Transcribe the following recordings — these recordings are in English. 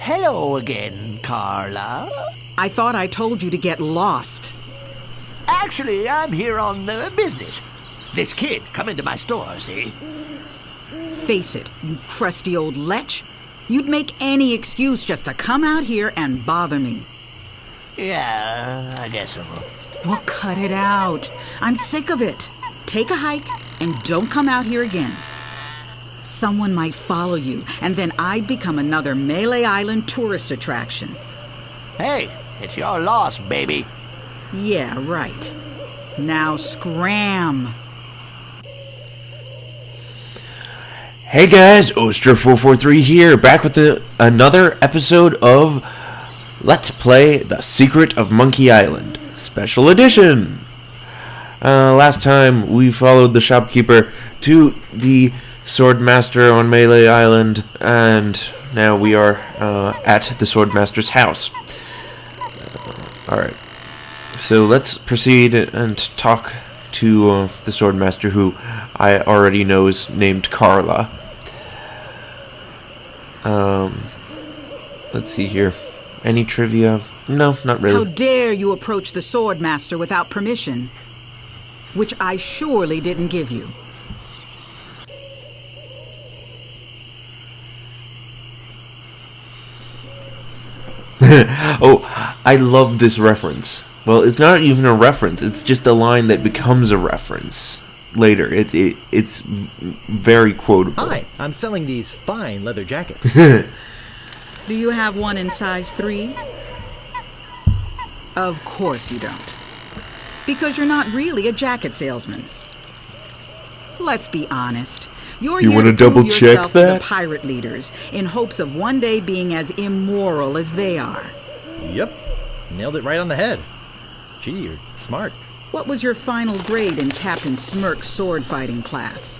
Hello again, Carla. I thought I told you to get lost. Actually, I'm here on business. This kid come into my store, see? Face it, you crusty old lech. You'd make any excuse just to come out here and bother me. Yeah, I guess so. Well, cut it out. I'm sick of it. Take a hike and don't come out here again. Someone might follow you, and then I'd become another Melee Island tourist attraction. Hey, it's your loss, baby. Yeah, right. Now scram. Hey guys, Oster443 here, back with another episode of Let's Play The Secret of Monkey Island, Special Edition. Last time we followed the shopkeeper to the Sword Master on Melee Island, and now we are at the Sword Master's house. Alright, so let's proceed and talk to the Sword Master, who I already know is named Carla. Let's see here. Any trivia? No, not really. How dare you approach the Sword Master without permission? Which I surely didn't give you. Oh, I love this reference. Well, it's not even a reference. It's just a line that becomes a reference later. It's very quotable. Hi, I'm selling these fine leather jackets. Do you have one in size 3? Of course you don't. Because you're not really a jacket salesman. Let's be honest. You're You here want to to prove double check yourself to that? the pirate leaders in hopes of one day being as immoral as they are. Yep, nailed it right on the head. Gee, you're smart. What was your final grade in Captain Smirk's sword fighting class?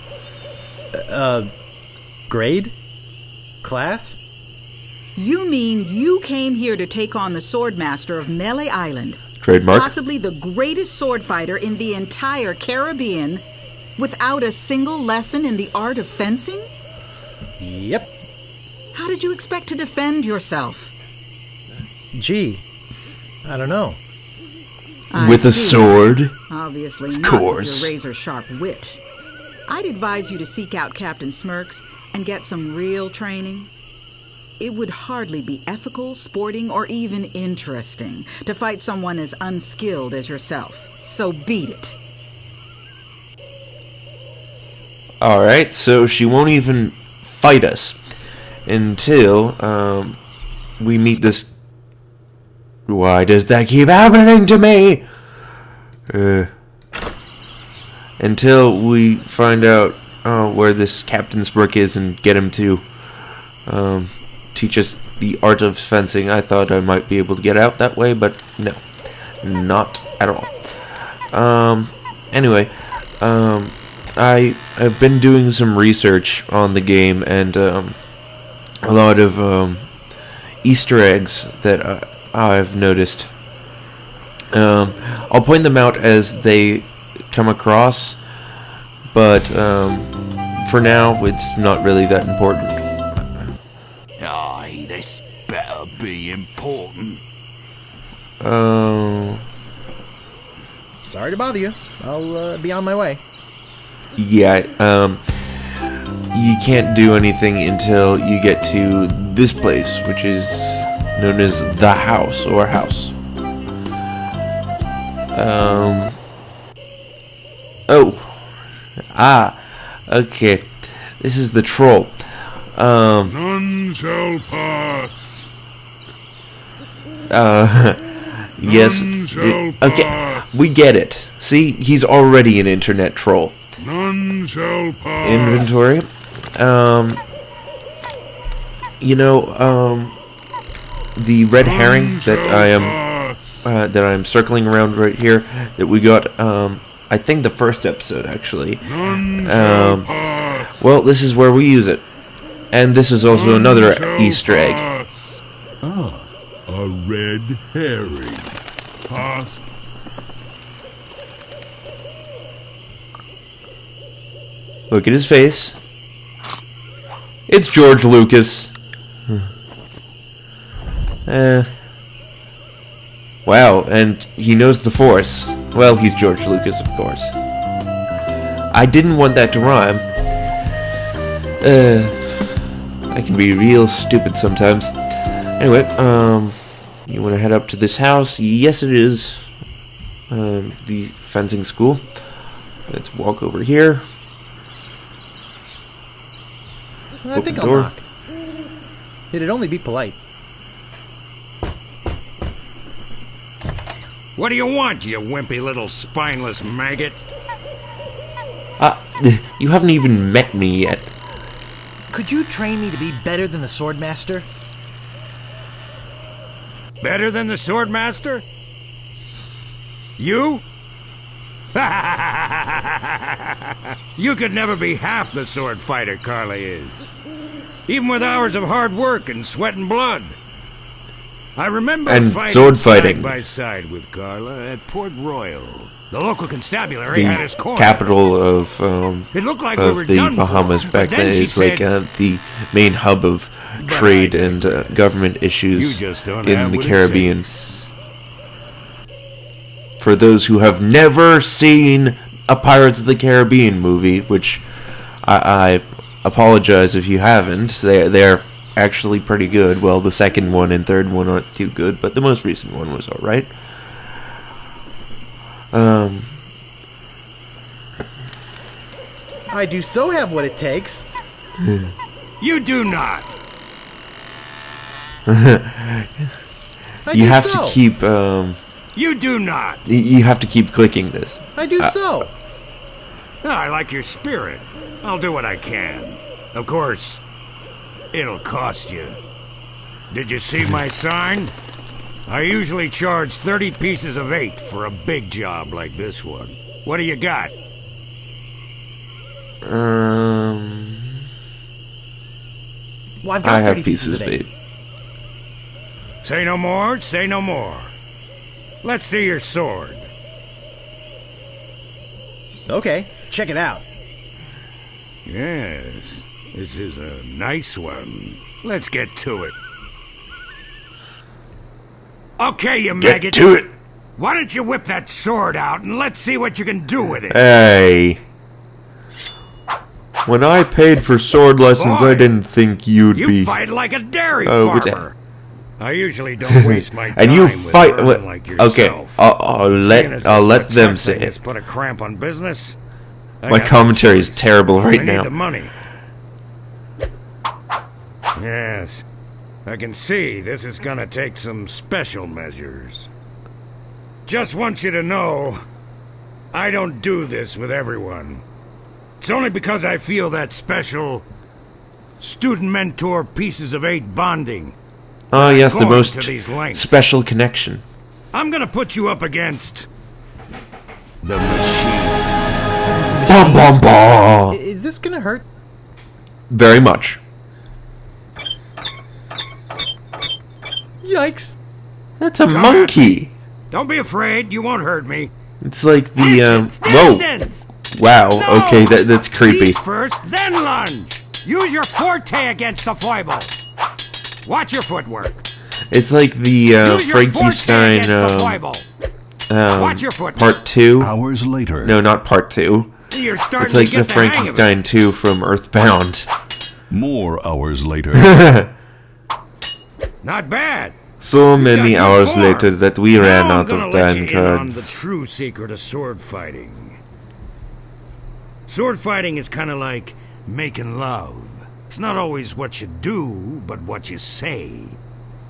Grade? Class? You mean you came here to take on the Sword Master of Melee Island, Trademark. possibly the greatest sword fighter in the entire Caribbean, without a single lesson in the art of fencing? Yep. How did you expect to defend yourself? Gee, I don't know. With a see. sword? Obviously Of not course. with your razor-sharp wit. I'd advise you to seek out Captain Smirks and get some real training. It would hardly be ethical, sporting, or even interesting to fight someone as unskilled as yourself. So beat it. Alright, so she won't even fight us until we meet this... Why does that keep happening to me? Until we find out where this Captain Smirk is and get him to teach us the art of fencing. I thought I might be able to get out that way, but no. Not at all. Anyway, I've been doing some research on the game, and a lot of Easter eggs that I've noticed. I'll point them out as they come across, but for now, it's not really that important. Aye, this better be important. Sorry to bother you. I'll be on my way. Yeah, you can't do anything until you get to this place, which is known as the house, or house. Okay. This is the troll. None shall pass. Yes. None shall Okay, pass. we get it. See, he's already an internet troll. None shall pass. Inventory. The red herring that I'm circling around right here, that we got, I think the first episode, actually. None shall pass. Well, this is where we use it. And this is also None another shall Easter egg. pass. Ah, a red herring. Pass. Look at his face. It's George Lucas. Wow, and he knows the Force. Well, he's George Lucas, of course. I didn't want that to rhyme. I can be real stupid sometimes. Anyway, you want to head up to this house? Yes, it is. The fencing school. Let's walk over here. I think I'll knock. It'd only be polite. What do you want, you wimpy little spineless maggot? You haven't even met me yet. Could you train me to be better than the Sword Master? Better than the Sword Master? You? You could never be half the sword fighter Carla is. Even with hours of hard work and sweat and blood. I remember fighting side by side with Carla at Port Royal. The local constabulary had his corner. Capital of it looked like of the Bahamas back then. It's like the main hub of trade and government issues in the Caribbean. For those who have never seen a Pirates of the Caribbean movie, which I apologize if you haven't, they're actually pretty good. Well, the second one and third one aren't too good, but the most recent one was alright. I do so have what it takes. You do not. You have to keep You do not. You have to keep clicking this. I do so. I like your spirit. I'll do what I can. Of course, it'll cost you. Did you see my sign? I usually charge 30 pieces of 8 for a big job like this one. What do you got? Well, I've got I have 30 pieces of 8. Say no more, say no more. Let's see your sword. Okay, check it out. Yes, this is a nice one. Let's get to it. Okay, you maggot. Get to it. Why don't you whip that sword out and let's see what you can do with it? Hey. When I paid for sword lessons, I didn't think you'd be... You fight like a dairy farmer. I usually don't waste my time and you with fight like yourself. Okay, I'll let them say it. Put a cramp on business. My commentary is terrible right now. I need the money. Yes, I can see this is gonna take some special measures. Just want you to know, I don't do this with everyone. It's only because I feel that special student-mentor pieces of 8 bonding. Oh yes, the most special connection. I'm gonna put you up against the machine. Bum bum bum. Is this gonna hurt? Very much. Yikes! That's a monkey. Don't be afraid. You won't hurt me. It's like the Distance. Whoa! Wow. No. Okay, that's creepy. Eat first, then lunge. Use your forte against the foible. Watch your footwork. It's like the Frankenstein Watch your footwork. Part 2. Hours later. No, not Part 2. You're starting it's like to get the Frankenstein 2 from Earthbound. More hours later. Not bad. So many hours form. later that we Now ran I'm out gonna of let time you in on the cards. true secret of sword fighting. Sword fighting is kind of like making love. It's not always what you do, but what you say.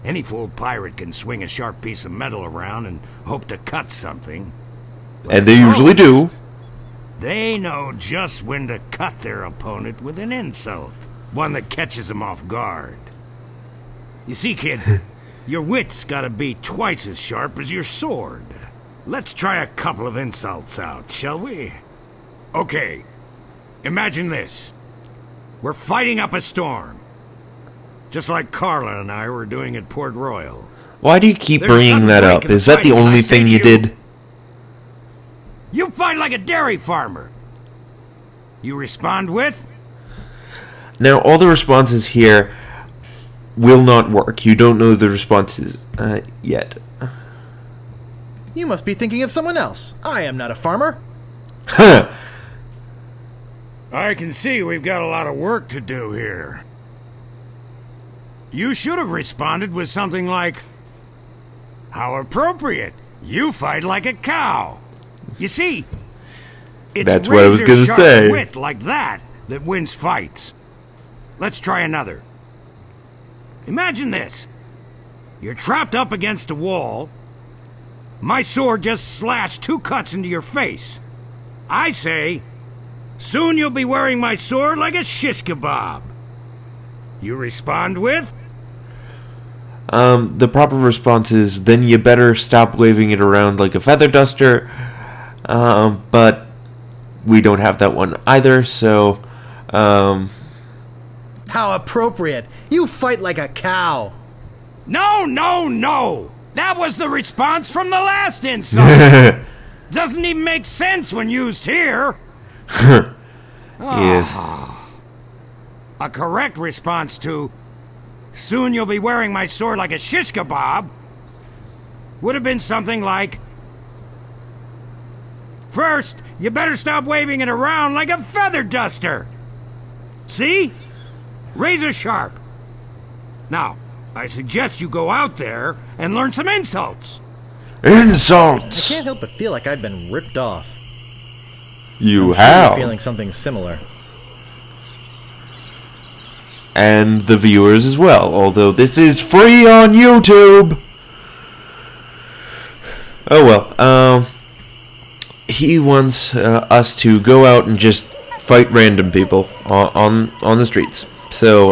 Any fool pirate can swing a sharp piece of metal around and hope to cut something. And they usually do. They know just when to cut their opponent with an insult. One that catches them off guard. You see, kid, your wit's gotta be twice as sharp as your sword. Let's try a couple of insults out, shall we? Okay, imagine this. We're fighting up a storm. Just like Carla and I were doing at Port Royal. Why do you keep bringing that up? Is that the only thing you did? You fight like a dairy farmer. You respond with? Now, all the responses here will not work. You don't know the responses yet. You must be thinking of someone else. I am not a farmer. Huh. I can see we've got a lot of work to do here. You should have responded with something like, "How appropriate. You fight like a cow." You see, it's That's what I was gonna razor-sharp say. wit like that that wins fights. Let's try another. Imagine this. You're trapped up against a wall. My sword just slashed 2 cuts into your face. I say, "Soon you'll be wearing my sword like a shish kebab." You respond with, The proper response is, "Then you better stop waving it around like a feather duster." But we don't have that one either, so, How appropriate. You fight like a cow. "No, no, no! That was the response from the last insult! Doesn't even make sense when used here!" Yes. A correct response to, "Soon you'll be wearing my sword like a shish kebab," would have been something like, "First, you better stop waving it around like a feather duster." See? Razor sharp. Now, I suggest you go out there and learn some insults. I Insults! can't help but feel like I've been ripped off. You I'm have. feeling something similar. And the viewers as well, although this is free on YouTube. Oh well, he wants us to go out and just fight random people on the streets. So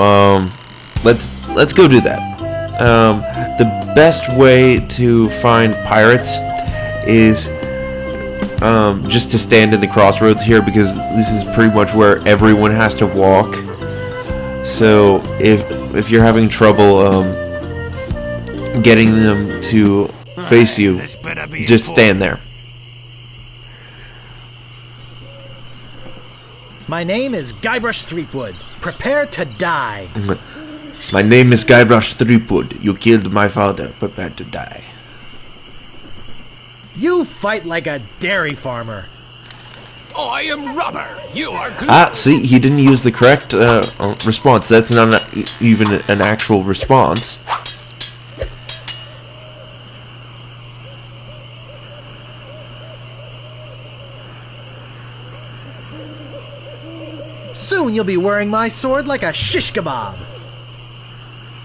let's go do that. The best way to find pirates is just to stand in the crossroads here, because this is pretty much where everyone has to walk. So if you're having trouble getting them to face you, This better be just stand there. My name is Guybrush Threepwood. Prepare to die. My name is Guybrush Threepwood. You killed my father. Prepare to die. You fight like a dairy farmer. I am rubber. You are glue. Ah, see, he didn't use the correct response. That's not even an actual response. Soon you'll be wearing my sword like a shish kebab.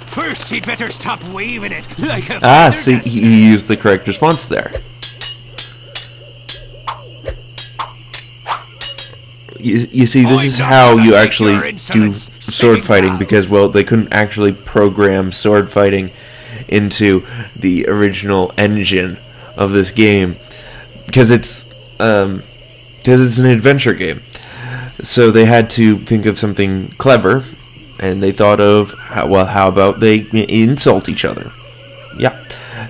First, he'd better stop waving it like a Ah, feather see, duster. he used the correct response there. You see, this is how you actually do sword fighting, because, well, they couldn't actually program sword fighting into the original engine of this game, because it's an adventure game. So they had to think of something clever, and they thought of, how about they insult each other? Yeah.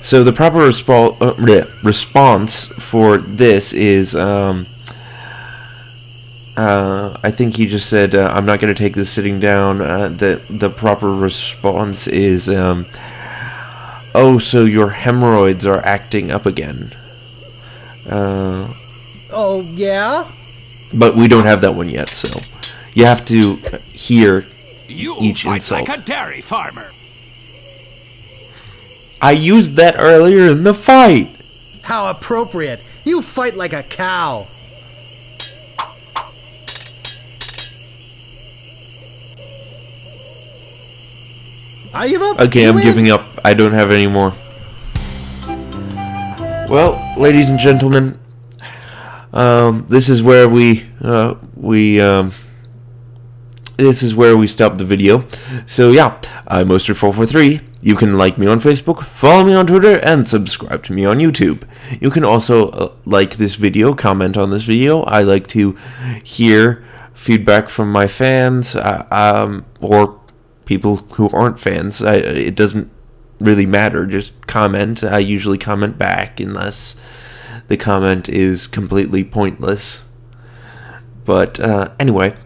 So the proper response for this is, I think he just said, "I'm not going to take this sitting down." The proper response is, "Oh, so your hemorrhoids are acting up again." Oh, yeah? But we don't have that one yet, so you have to hear You each fight insult. like a dairy farmer. I used that earlier in the fight. How appropriate. You fight like a cow. I give up. Okay, You I'm win. giving up. I don't have any more. Well, ladies and gentlemen, this is where we stop the video. So yeah, I'm Oster443. You can like me on Facebook, follow me on Twitter, and subscribe to me on YouTube. You can also like this video, comment on this video. I like to hear feedback from my fans, or people who aren't fans. It doesn't really matter. Just comment. I usually comment back unless the comment is completely pointless. But anyway,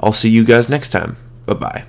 I'll see you guys next time. Bye-bye.